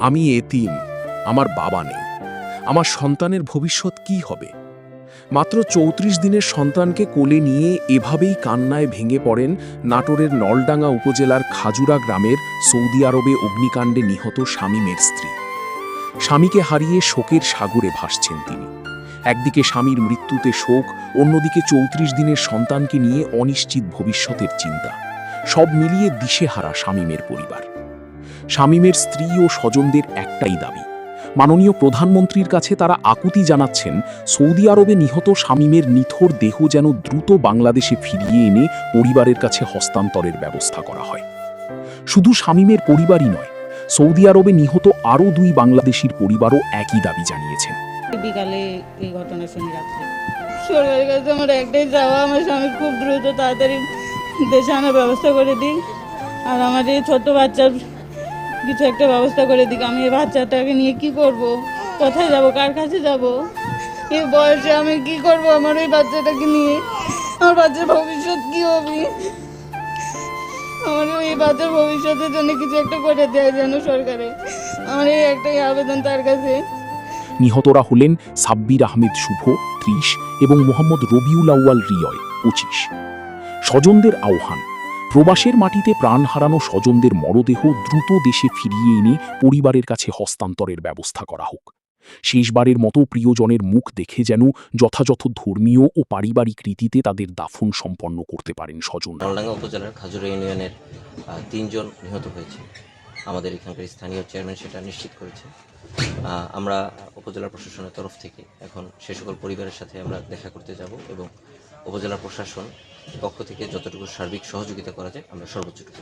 আমি এতিম, আমার বাবা নেই, আমার সন্তানের ভবিষ্যৎ কি হবে? মাত্র ৩৪ দিনের সন্তানকে কোলে নিয়ে এভাবেই কান্নায় ভেঙে পড়েন নাটোরের নলডাঙ্গা উপজেলার খাজুরা গ্রামের সৌদি আরবে অগ্নিকাণ্ডে নিহত শামীমের স্ত্রী। স্বামীকে হারিয়ে শোকের সাগরে ভাসছেন তিনি। একদিকে স্বামীর মৃত্যুতে শোক, অন্যদিকে ৩৪ দিনের সন্তানকে নিয়ে অনিশ্চিত ভবিষ্যতের চিন্তা। সব মিলিয়ে দিশেহারা শামীমের পরিবার। শামীমের স্ত্রী ও স্বজনদের একটাই দাবি, মাননীয় প্রধানমন্ত্রীর কাছে তারা আকুতি জানাচ্ছেন সৌদি আরবে নিহত শামীমের নিথর দেহ যেন দ্রুত বাংলাদেশে ফিরিয়ে এনে পরিবারের কাছে হস্তান্তরের ব্যবস্থা করা হয়। শুধু শামীমের পরিবারই নয়, সৌদি আরবে নিহত আরও 2 বাংলাদেশির পরিবারও একই দাবি জানিয়েছেন। বিকালে এই ঘটনা শুনে রাখছে। সরকারের কাছে আমার একটাই চাওয়া, আমার স্বামী খুব দ্রুত তাড়াতাড়ি দেশে আনার ব্যবস্থা করে দিই, আর আমার এই ছোট্ট বাচ্চার কিছু একটা ব্যবস্থা করে দিক। আমি এই বাচ্চাটাকে নিয়ে কি করব, কোথায় যাব, কার কাছে যাব? এই বয়সে আমি কি করব আমার এই বাচ্চাটাকে নিয়ে? আমার বাচ্চার ভবিষ্যৎ কি হবে? আমার এই বাচ্চার ভবিষ্যতের জন্য কিছু একটা করে দেয় যেন সরকারে। আমার এই একটাই আবেদন তার কাছে। নিহতরা হলেন সাব্বির আহমেদ শুভ 30 এবং মোহাম্মদ রবিউল আউয়াল রিয়য় 25। স্বজনদের আহ্বান, প্রবাসের মাটিতে প্রাণ হারানো স্বজনদের মরদেহ দ্রুত দেশে ফিরিয়ে এনে পরিবারের কাছে হস্তান্তরের ব্যবস্থা করা হোক। শেষবারের মতো প্রিয়জনের মুখ দেখে যেন যথাযথ ধর্মীয় ও পারিবারিক রীতিতে তাদের দাফন সম্পন্ন করতে পারেন স্বজনরা। নলডাঙ্গা উপজেলার খাজুরা ইউনিয়নের 3 জন নিহত হয়েছে। আমাদের এখানকার স্থানীয় চেয়ারম্যান সেটা নিশ্চিত করেছে। আমরা উপজেলা প্রশাসনের তরফ থেকে এখন সে সকল পরিবারের সাথে আমরা দেখা করতে যাব এবং উপজেলা প্রশাসন পক্ষ থেকে যতটুকু সার্বিক সহযোগিতা করা যায় আমরা সর্বোচ্চটুকু